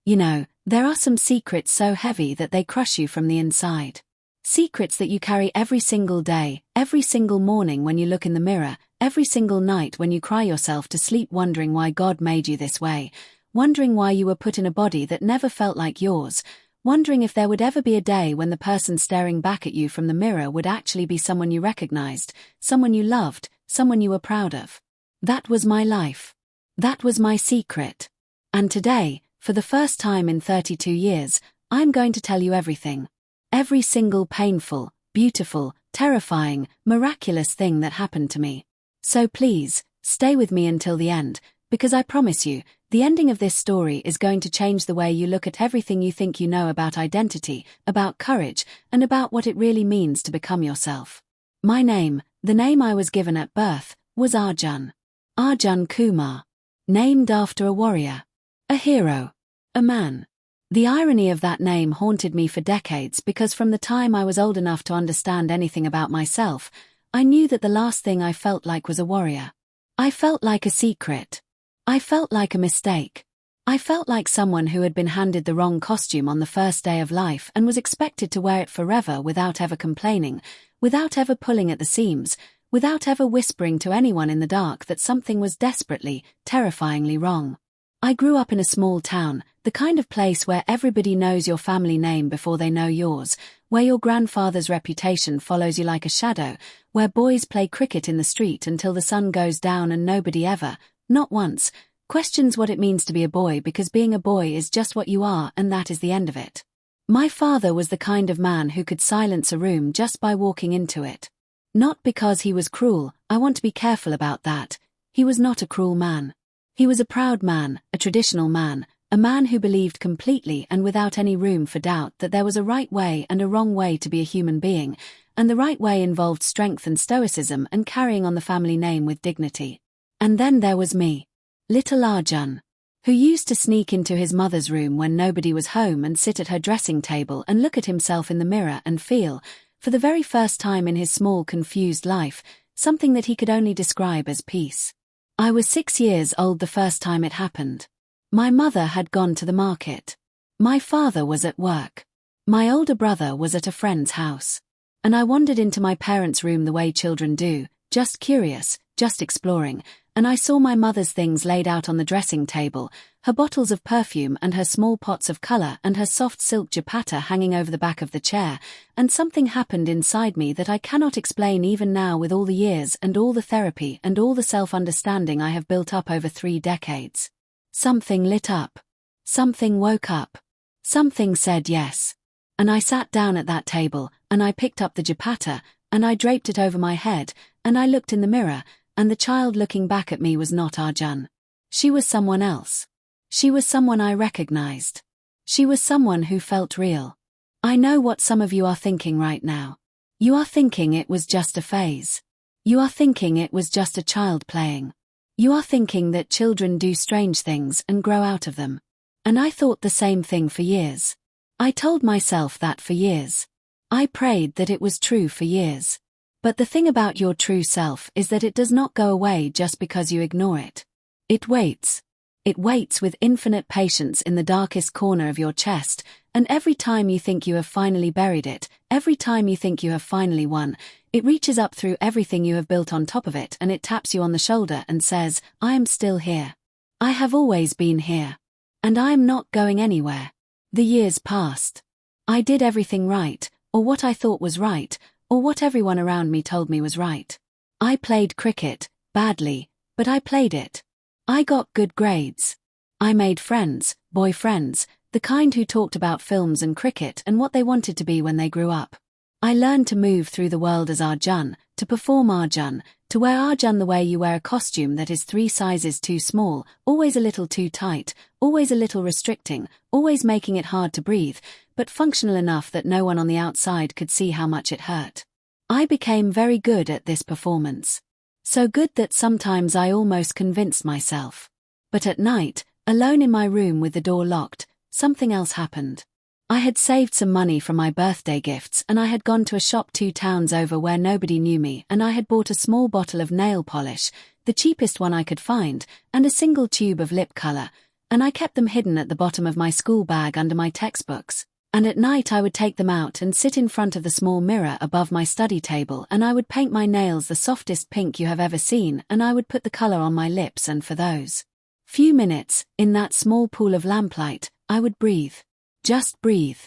You know, there are some secrets so heavy that they crush you from the inside. Secrets that you carry every single day, every single morning when you look in the mirror, every single night when you cry yourself to sleep wondering why God made you this way, wondering why you were put in a body that never felt like yours, wondering if there would ever be a day when the person staring back at you from the mirror would actually be someone you recognized, someone you loved, someone you were proud of. That was my life. That was my secret. And today, for the first time in 32 years, I'm going to tell you everything. Every single painful, beautiful, terrifying, miraculous thing that happened to me. So please, stay with me until the end, because I promise you, the ending of this story is going to change the way you look at everything you think you know about identity, about courage, and about what it really means to become yourself. My name, the name I was given at birth, was Arjun. Arjun Kumar. Named after a warrior. A hero. A man. The irony of that name haunted me for decades because from the time I was old enough to understand anything about myself, I knew that the last thing I felt like was a warrior. I felt like a secret. I felt like a mistake. I felt like someone who had been handed the wrong costume on the first day of life and was expected to wear it forever without ever complaining, without ever pulling at the seams, without ever whispering to anyone in the dark that something was desperately, terrifyingly wrong. I grew up in a small town, the kind of place where everybody knows your family name before they know yours, where your grandfather's reputation follows you like a shadow, where boys play cricket in the street until the sun goes down and nobody ever, not once, questions what it means to be a boy because being a boy is just what you are and that is the end of it. My father was the kind of man who could silence a room just by walking into it. Not because he was cruel, I want to be careful about that. He was not a cruel man. He was a proud man, a traditional man, a man who believed completely and without any room for doubt that there was a right way and a wrong way to be a human being, and the right way involved strength and stoicism and carrying on the family name with dignity. And then there was me, little Arjun, who used to sneak into his mother's room when nobody was home and sit at her dressing table and look at himself in the mirror and feel, for the very first time in his small confused life, something that he could only describe as peace. I was 6 years old the first time it happened. My mother had gone to the market. My father was at work. My older brother was at a friend's house. And I wandered into my parents' room the way children do, just curious, just exploring, and I saw my mother's things laid out on the dressing table, her bottles of perfume and her small pots of color and her soft silk dupatta hanging over the back of the chair, and something happened inside me that I cannot explain even now with all the years and all the therapy and all the self-understanding I have built up over 3 decades. Something lit up. Something woke up. Something said yes. And I sat down at that table, and I picked up the dupatta, and I draped it over my head, and I looked in the mirror, and the child looking back at me was not Arjun. She was someone else. She was someone I recognized. She was someone who felt real. I know what some of you are thinking right now. You are thinking it was just a phase. You are thinking it was just a child playing. You are thinking that children do strange things and grow out of them. And I thought the same thing for years. I told myself that for years. I prayed that it was true for years. But the thing about your true self is that it does not go away just because you ignore it. It waits. It waits with infinite patience in the darkest corner of your chest, and every time you think you have finally buried it, every time you think you have finally won, it reaches up through everything you have built on top of it and it taps you on the shoulder and says, I am still here. I have always been here. And I am not going anywhere. The years passed. I did everything right, or what I thought was right, or what everyone around me told me was right. I played cricket, badly, but I played it. I got good grades. I made friends, boyfriends, the kind who talked about films and cricket and what they wanted to be when they grew up. I learned to move through the world as Arjun, to perform Arjun, to wear Arjun the way you wear a costume that is 3 sizes too small, always a little too tight, always a little restricting, always making it hard to breathe, but functional enough that no one on the outside could see how much it hurt. I became very good at this performance. So good that sometimes I almost convinced myself. But at night, alone in my room with the door locked, something else happened. I had saved some money from my birthday gifts and I had gone to a shop 2 towns over where nobody knew me and I had bought a small bottle of nail polish, the cheapest one I could find, and a single tube of lip color, and I kept them hidden at the bottom of my school bag under my textbooks. And at night I would take them out and sit in front of the small mirror above my study table, and I would paint my nails the softest pink you have ever seen, and I would put the color on my lips, and for those few minutes, in that small pool of lamplight, I would breathe. Just breathe.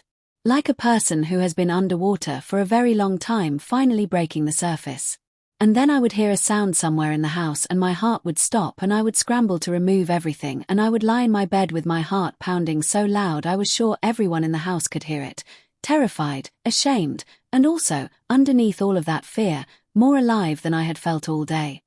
Like a person who has been underwater for a very long time finally breaking the surface. And then I would hear a sound somewhere in the house and my heart would stop, and I would scramble to remove everything, and I would lie in my bed with my heart pounding so loud I was sure everyone in the house could hear it, terrified, ashamed, and also, underneath all of that fear, more alive than I had felt all day.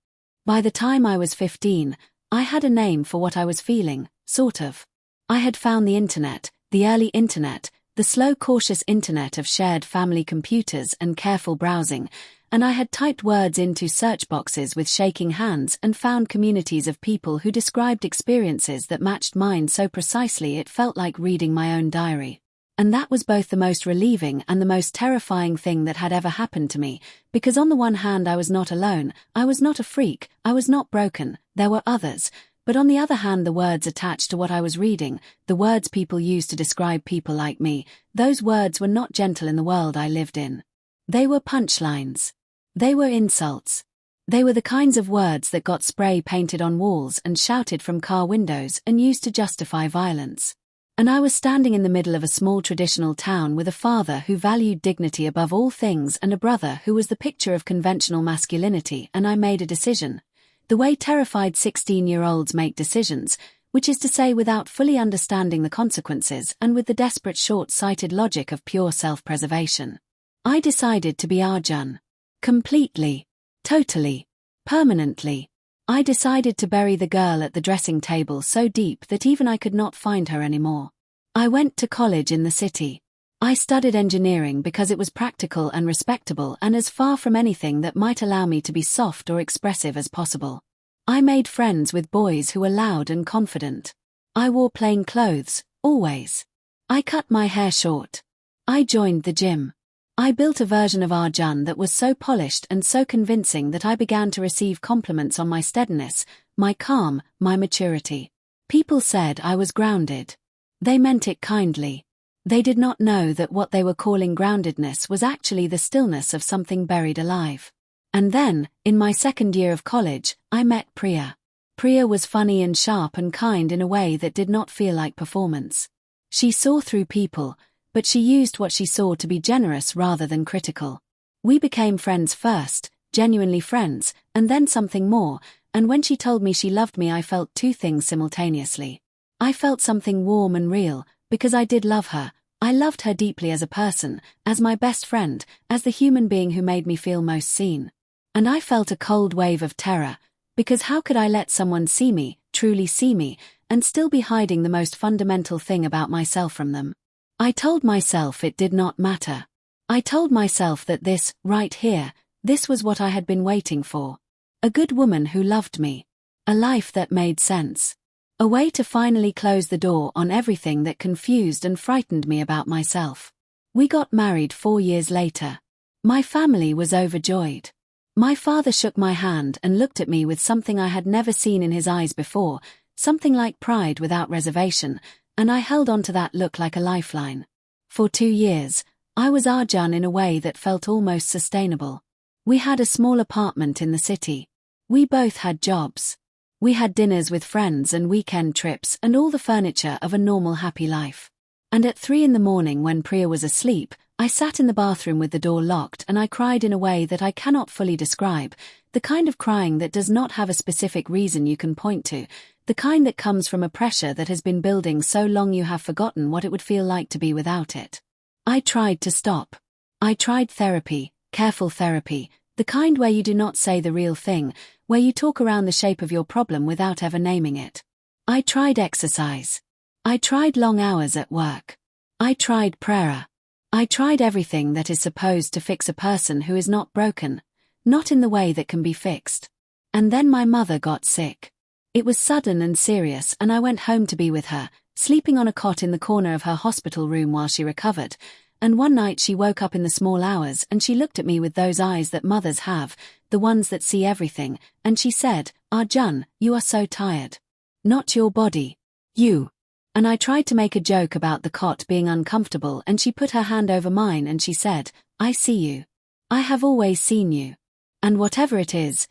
By the time I was 15, I had a name for what I was feeling, sort of. I had found the internet, the early internet, the slow, cautious internet of shared family computers and careful browsing, and I had typed words into search boxes with shaking hands and found communities of people who described experiences that matched mine so precisely it felt like reading my own diary. And that was both the most relieving and the most terrifying thing that had ever happened to me, because on the one hand I was not alone, I was not a freak, I was not broken, there were others, but on the other hand the words attached to what I was reading, the words people used to describe people like me, those words were not gentle in the world I lived in. They were punchlines. They were insults. They were the kinds of words that got spray painted on walls and shouted from car windows and used to justify violence. And I was standing in the middle of a small traditional town with a father who valued dignity above all things and a brother who was the picture of conventional masculinity, and I made a decision. The way terrified 16-year-olds make decisions, which is to say without fully understanding the consequences and with the desperate short-sighted logic of pure self-preservation. I decided to be Arjun. Completely. Totally. Permanently. I decided to bury the girl at the dressing table so deep that even I could not find her anymore. I went to college in the city. I studied engineering because it was practical and respectable and as far from anything that might allow me to be soft or expressive as possible. I made friends with boys who were loud and confident. I wore plain clothes, always. I cut my hair short. I joined the gym. I built a version of Arjun that was so polished and so convincing that I began to receive compliments on my steadiness, my calm, my maturity. People said I was grounded. They meant it kindly. They did not know that what they were calling groundedness was actually the stillness of something buried alive. And then, in my second year of college, I met Priya. Priya was funny and sharp and kind in a way that did not feel like performance. She saw through people, but she used what she saw to be generous rather than critical. We became friends first, genuinely friends, and then something more, and when she told me she loved me I felt two things simultaneously. I felt something warm and real, because I did love her. I loved her deeply as a person, as my best friend, as the human being who made me feel most seen. And I felt a cold wave of terror, because how could I let someone see me, truly see me, and still be hiding the most fundamental thing about myself from them? I told myself it did not matter. I told myself that this, right here, this was what I had been waiting for. A good woman who loved me. A life that made sense. A way to finally close the door on everything that confused and frightened me about myself. We got married 4 years later. My family was overjoyed. My father shook my hand and looked at me with something I had never seen in his eyes before, something like pride without reservation, and I held on to that look like a lifeline. For 2 years, I was Arjun in a way that felt almost sustainable. We had a small apartment in the city. We both had jobs. We had dinners with friends and weekend trips and all the furniture of a normal happy life. And at 3 a.m. when Priya was asleep, I sat in the bathroom with the door locked and I cried in a way that I cannot fully describe, the kind of crying that does not have a specific reason you can point to, the kind that comes from a pressure that has been building so long you have forgotten what it would feel like to be without it. I tried to stop. I tried therapy, careful therapy, the kind where you do not say the real thing, where you talk around the shape of your problem without ever naming it. I tried exercise. I tried long hours at work. I tried prayer. I tried everything that is supposed to fix a person who is not broken, not in the way that can be fixed. And then my mother got sick. It was sudden and serious, and I went home to be with her, sleeping on a cot in the corner of her hospital room while she recovered, and one night she woke up in the small hours and she looked at me with those eyes that mothers have, the ones that see everything, and she said, "Arjun, you are so tired. Not your body. You. And I tried to make a joke about the cot being uncomfortable, and she put her hand over mine and she said, I see you. I have always seen you. And whatever it is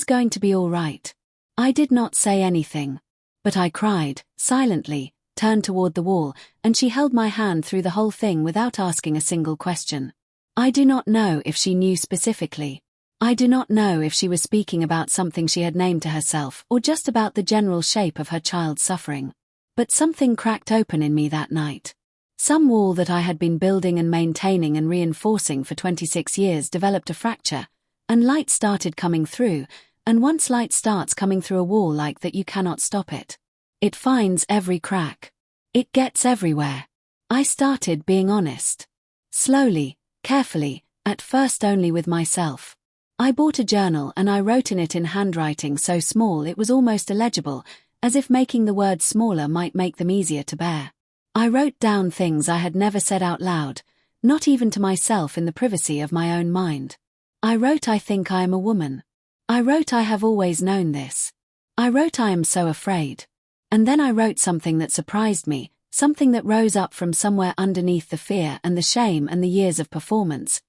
going to be all right. I did not say anything. But I cried, silently, turned toward the wall, and she held my hand through the whole thing without asking a single question. I do not know if she knew specifically. I do not know if she was speaking about something she had named to herself or just about the general shape of her child's suffering. But something cracked open in me that night. Some wall that I had been building and maintaining and reinforcing for 26 years developed a fracture, and light started coming through, and once light starts coming through a wall like that, you cannot stop it. It finds every crack. It gets everywhere. I started being honest. Slowly, carefully, at first only with myself. I bought a journal and I wrote in it in handwriting so small it was almost illegible, as if making the words smaller might make them easier to bear. I wrote down things I had never said out loud, not even to myself in the privacy of my own mind. I wrote, I think I am a woman. I wrote, I have always known this. I wrote, I am so afraid. And then I wrote something that surprised me, something that rose up from somewhere underneath the fear and the shame and the years of performance.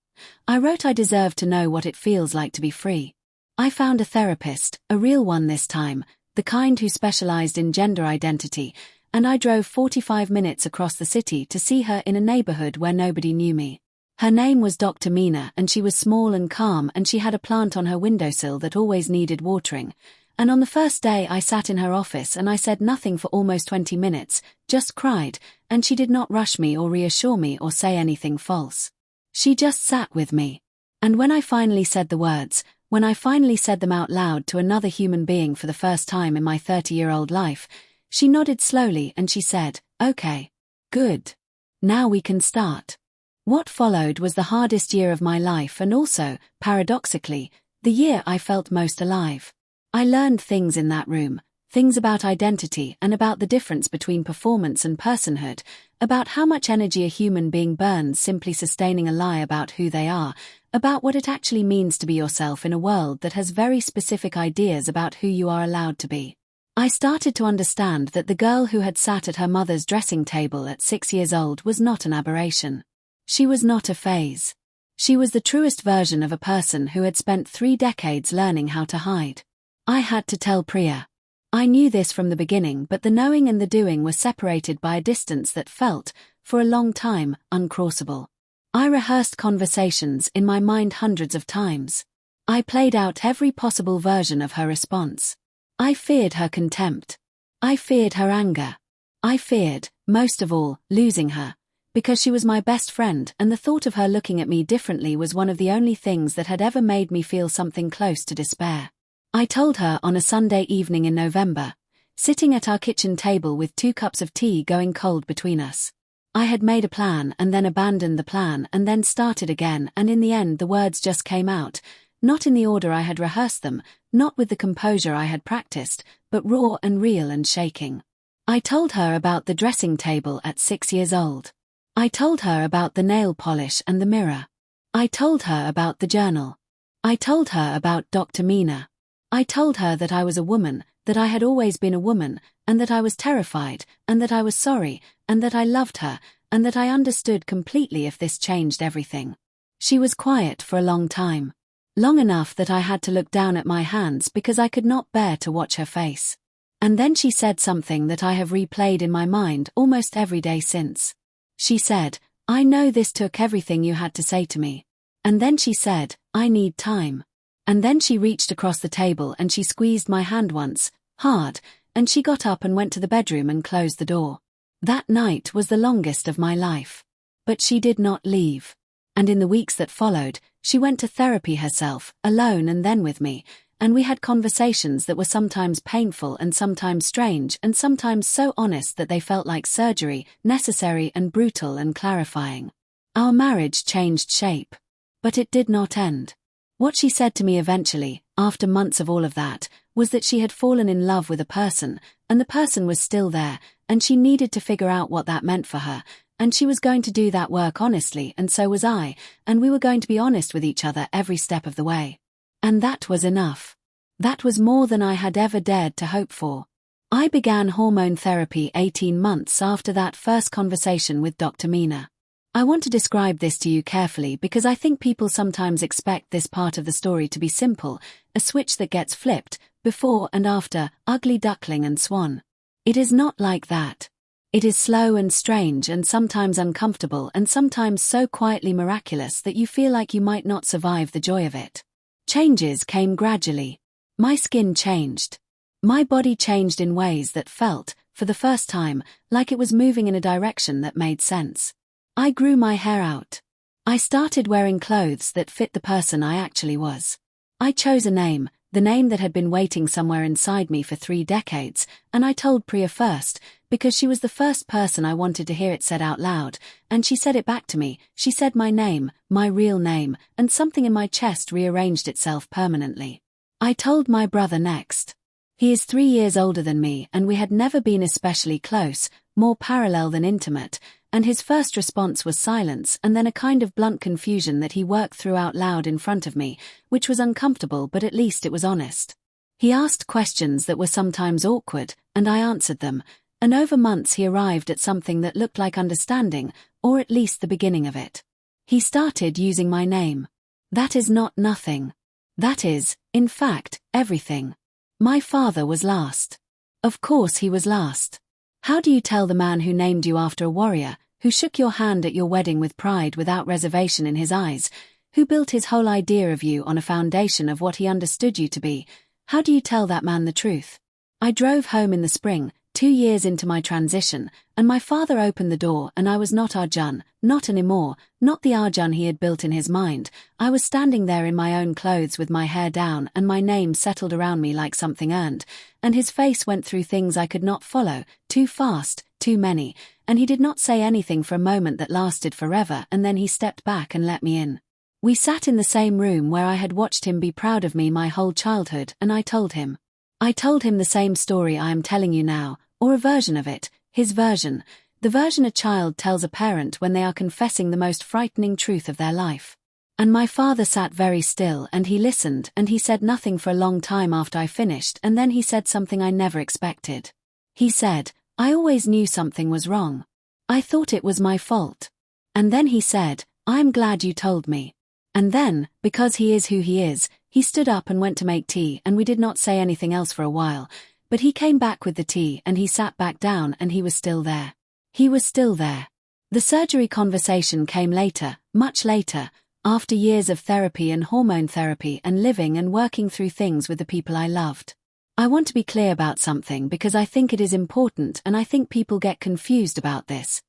I wrote, I deserve to know what it feels like to be free. I found a therapist, a real one this time, the kind who specialized in gender identity, and I drove 45 minutes across the city to see her in a neighborhood where nobody knew me. Her name was Dr. Mina, and she was small and calm, and she had a plant on her windowsill that always needed watering. And on the first day I sat in her office and I said nothing for almost 20 minutes, just cried, and she did not rush me or reassure me or say anything false. She just sat with me. And when I finally said the words, when I finally said them out loud to another human being for the first time in my 30-year-old life, she nodded slowly and she said, okay. Good. Now we can start. What followed was the hardest year of my life and also, paradoxically, the year I felt most alive. I learned things in that room, things about identity and about the difference between performance and personhood, about how much energy a human being burns simply sustaining a lie about who they are, about what it actually means to be yourself in a world that has very specific ideas about who you are allowed to be. I started to understand that the girl who had sat at her mother's dressing table at 6 years old was not an aberration. She was not a phase. She was the truest version of a person who had spent 3 decades learning how to hide. I had to tell Priya. I knew this from the beginning, but the knowing and the doing were separated by a distance that felt, for a long time, uncrossable. I rehearsed conversations in my mind hundreds of times. I played out every possible version of her response. I feared her contempt. I feared her anger. I feared, most of all, losing her, because she was my best friend, and the thought of her looking at me differently was one of the only things that had ever made me feel something close to despair. I told her on a Sunday evening in November, sitting at our kitchen table with 2 cups of tea going cold between us. I had made a plan and then abandoned the plan and then started again, and in the end the words just came out, not in the order I had rehearsed them, not with the composure I had practiced, but raw and real and shaking. I told her about the dressing table at 6 years old. I told her about the nail polish and the mirror. I told her about the journal. I told her about Dr. Mina. I told her that I was a woman, that I had always been a woman, and that I was terrified, and that I was sorry, and that I loved her, and that I understood completely if this changed everything. She was quiet for a long time. Long enough that I had to look down at my hands because I could not bear to watch her face. And then she said something that I have replayed in my mind almost every day since. She said, I know this took everything you had to say to me. And then she said, I need time. And then she reached across the table and she squeezed my hand once, hard, and she got up and went to the bedroom and closed the door. That night was the longest of my life. But she did not leave. And in the weeks that followed, she went to therapy herself, alone and then with me, and we had conversations that were sometimes painful and sometimes strange and sometimes so honest that they felt like surgery, necessary and brutal and clarifying. Our marriage changed shape. But it did not end. What she said to me eventually, after months of all of that, was that she had fallen in love with a person, and the person was still there, and she needed to figure out what that meant for her, and she was going to do that work honestly, and so was I, and we were going to be honest with each other every step of the way. And that was enough. That was more than I had ever dared to hope for. I began hormone therapy 18 months after that first conversation with Dr. Meena. I want to describe this to you carefully because I think people sometimes expect this part of the story to be simple, a switch that gets flipped, before and after, ugly duckling and swan. It is not like that. It is slow and strange and sometimes uncomfortable and sometimes so quietly miraculous that you feel like you might not survive the joy of it. Changes came gradually. My skin changed. My body changed in ways that felt, for the first time, like it was moving in a direction that made sense. I grew my hair out. I started wearing clothes that fit the person I actually was. I chose a name, the name that had been waiting somewhere inside me for 3 decades, and I told Priya first, because she was the first person I wanted to hear it said out loud, and she said it back to me. She said my name, my real name, and something in my chest rearranged itself permanently. I told my brother next. He is 3 years older than me and we had never been especially close, more parallel than intimate, and his first response was silence and then a kind of blunt confusion that he worked through out loud in front of me, which was uncomfortable but at least it was honest. He asked questions that were sometimes awkward, and I answered them, and over months he arrived at something that looked like understanding, or at least the beginning of it. He started using my name. That is not nothing. That is, in fact, everything. My father was last. Of course he was last. How do you tell the man who named you after a warrior, who shook your hand at your wedding with pride without reservation in his eyes, who built his whole idea of you on a foundation of what he understood you to be, how do you tell that man the truth? I drove home in the spring, 2 years into my transition, and my father opened the door and I was not Arjun, not anymore, not the Arjun he had built in his mind. I was standing there in my own clothes with my hair down and my name settled around me like something earned, and his face went through things I could not follow, too fast, too many, and he did not say anything for a moment that lasted forever and then he stepped back and let me in. We sat in the same room where I had watched him be proud of me my whole childhood and I told him the same story I am telling you now, or a version of it, his version, the version a child tells a parent when they are confessing the most frightening truth of their life. And my father sat very still and he listened and he said nothing for a long time after I finished and then he said something I never expected. He said, I always knew something was wrong. I thought it was my fault. And then he said, I'm glad you told me. And then, because he is who he is, he stood up and went to make tea and we did not say anything else for a while, but he came back with the tea and he sat back down and he was still there. He was still there. The surgery conversation came later, much later, after years of therapy and hormone therapy and living and working through things with the people I loved. I want to be clear about something because I think it is important and I think people get confused about this.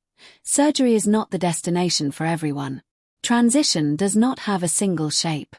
Surgery is not the destination for everyone. Transition does not have a single shape.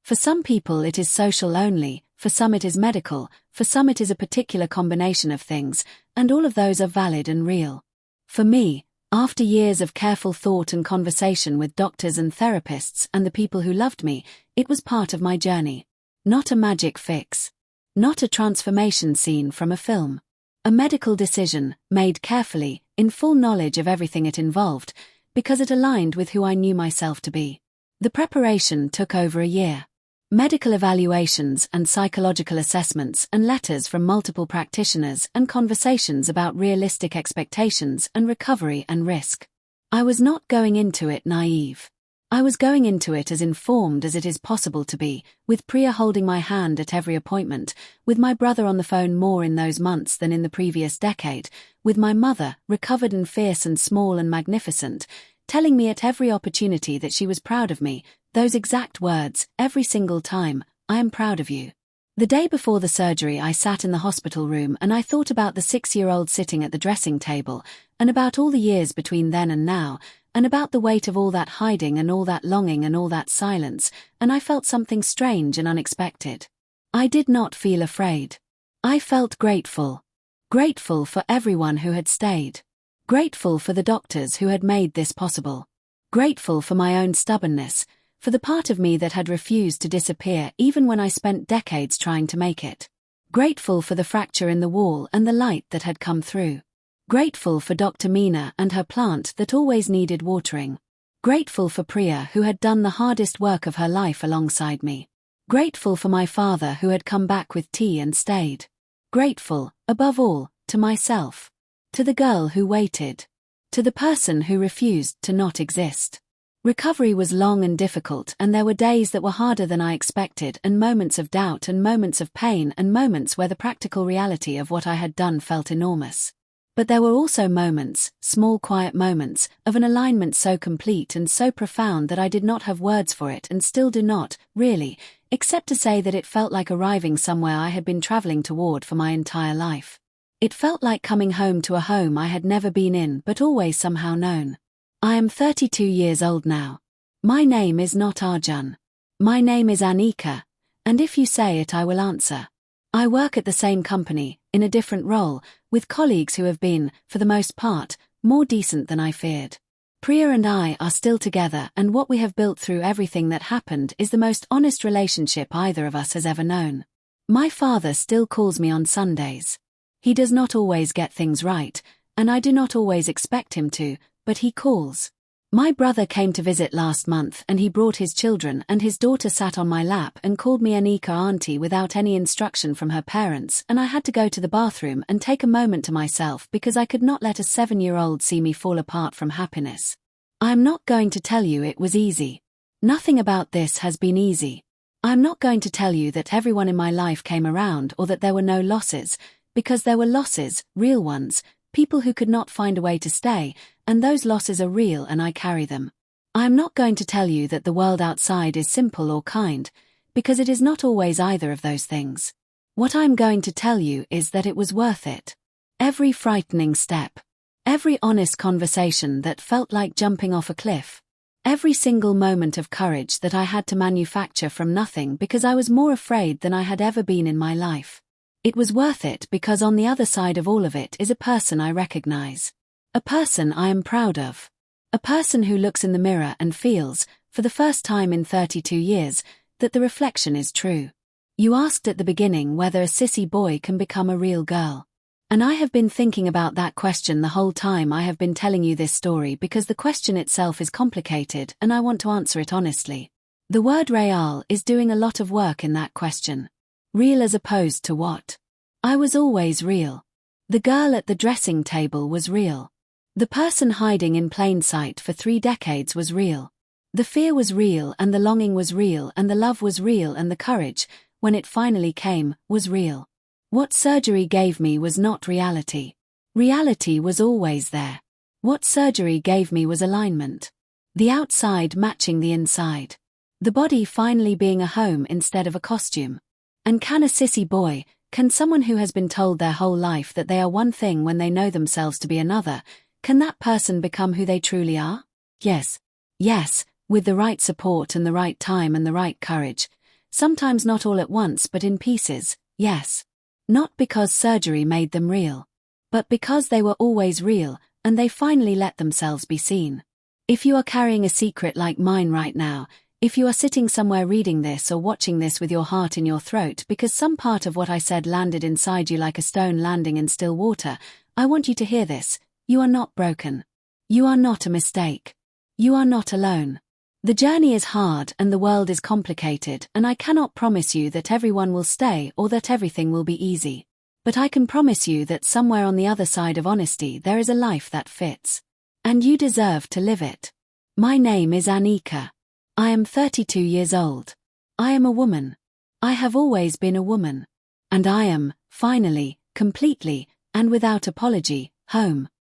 For some people it is social only, for some it is medical, for some it is a particular combination of things, and all of those are valid and real. For me, after years of careful thought and conversation with doctors and therapists and the people who loved me, it was part of my journey. Not a magic fix. Not a transformation scene from a film. A medical decision, made carefully, in full knowledge of everything it involved, because it aligned with who I knew myself to be. The preparation took over a year. Medical evaluations and psychological assessments and letters from multiple practitioners and conversations about realistic expectations and recovery and risk. I was not going into it naive. I was going into it as informed as it is possible to be, with Priya holding my hand at every appointment, with my brother on the phone more in those months than in the previous decade, with my mother, recovered and fierce and small and magnificent, telling me at every opportunity that she was proud of me, those exact words, every single time, I am proud of you. The day before the surgery I sat in the hospital room and I thought about the 6-year-old sitting at the dressing table, and about all the years between then and now, and about the weight of all that hiding and all that longing and all that silence, and I felt something strange and unexpected. I did not feel afraid. I felt grateful. Grateful for everyone who had stayed. Grateful for the doctors who had made this possible. Grateful for my own stubbornness, for the part of me that had refused to disappear even when I spent decades trying to make it. Grateful for the fracture in the wall and the light that had come through. Grateful for Dr. Meena and her plant that always needed watering. Grateful for Priya who had done the hardest work of her life alongside me. Grateful for my father who had come back with tea and stayed. Grateful, above all, to myself. To the girl who waited. To the person who refused to not exist. Recovery was long and difficult, and there were days that were harder than I expected, and moments of doubt and moments of pain and moments where the practical reality of what I had done felt enormous. But there were also moments, small quiet moments, of an alignment so complete and so profound that I did not have words for it and still do not, really, except to say that it felt like arriving somewhere I had been traveling toward for my entire life. It felt like coming home to a home I had never been in but always somehow known. I am 32 years old now. My name is not Arjun. My name is Anika, and if you say it I will answer. I work at the same company, in a different role, with colleagues who have been, for the most part, more decent than I feared. Priya and I are still together, and what we have built through everything that happened is the most honest relationship either of us has ever known. My father still calls me on Sundays. He does not always get things right, and I do not always expect him to, but he calls. My brother came to visit last month and he brought his children, and his daughter sat on my lap and called me Anika auntie without any instruction from her parents, and I had to go to the bathroom and take a moment to myself because I could not let a 7-year-old see me fall apart from happiness. I am not going to tell you it was easy. Nothing about this has been easy. I am not going to tell you that everyone in my life came around or that there were no losses, because there were losses, real ones, people who could not find a way to stay, and those losses are real and I carry them. I am not going to tell you that the world outside is simple or kind, because it is not always either of those things. What I am going to tell you is that it was worth it. Every frightening step. Every honest conversation that felt like jumping off a cliff. Every single moment of courage that I had to manufacture from nothing because I was more afraid than I had ever been in my life. It was worth it because on the other side of all of it is a person I recognize. A person I am proud of. A person who looks in the mirror and feels, for the first time in 32 years, that the reflection is true. You asked at the beginning whether a sissy boy can become a real girl. And I have been thinking about that question the whole time I have been telling you this story because the question itself is complicated and I want to answer it honestly. The word real is doing a lot of work in that question. Real as opposed to what? I was always real. The girl at the dressing table was real. The person hiding in plain sight for 3 decades was real. The fear was real and the longing was real and the love was real and the courage, when it finally came, was real. What surgery gave me was not reality. Reality was always there. What surgery gave me was alignment. The outside matching the inside. The body finally being a home instead of a costume. And can a sissy boy, can someone who has been told their whole life that they are one thing when they know themselves to be another, can that person become who they truly are? Yes. Yes, with the right support and the right time and the right courage. Sometimes not all at once but in pieces, yes. Not because surgery made them real. But because they were always real, and they finally let themselves be seen. If you are carrying a secret like mine right now, if you are sitting somewhere reading this or watching this with your heart in your throat because some part of what I said landed inside you like a stone landing in still water, I want you to hear this. You are not broken. You are not a mistake. You are not alone. The journey is hard and the world is complicated, and I cannot promise you that everyone will stay or that everything will be easy. But I can promise you that somewhere on the other side of honesty there is a life that fits. And you deserve to live it. My name is Anika. I am 32 years old. I am a woman. I have always been a woman. And I am, finally, completely, and without apology, home.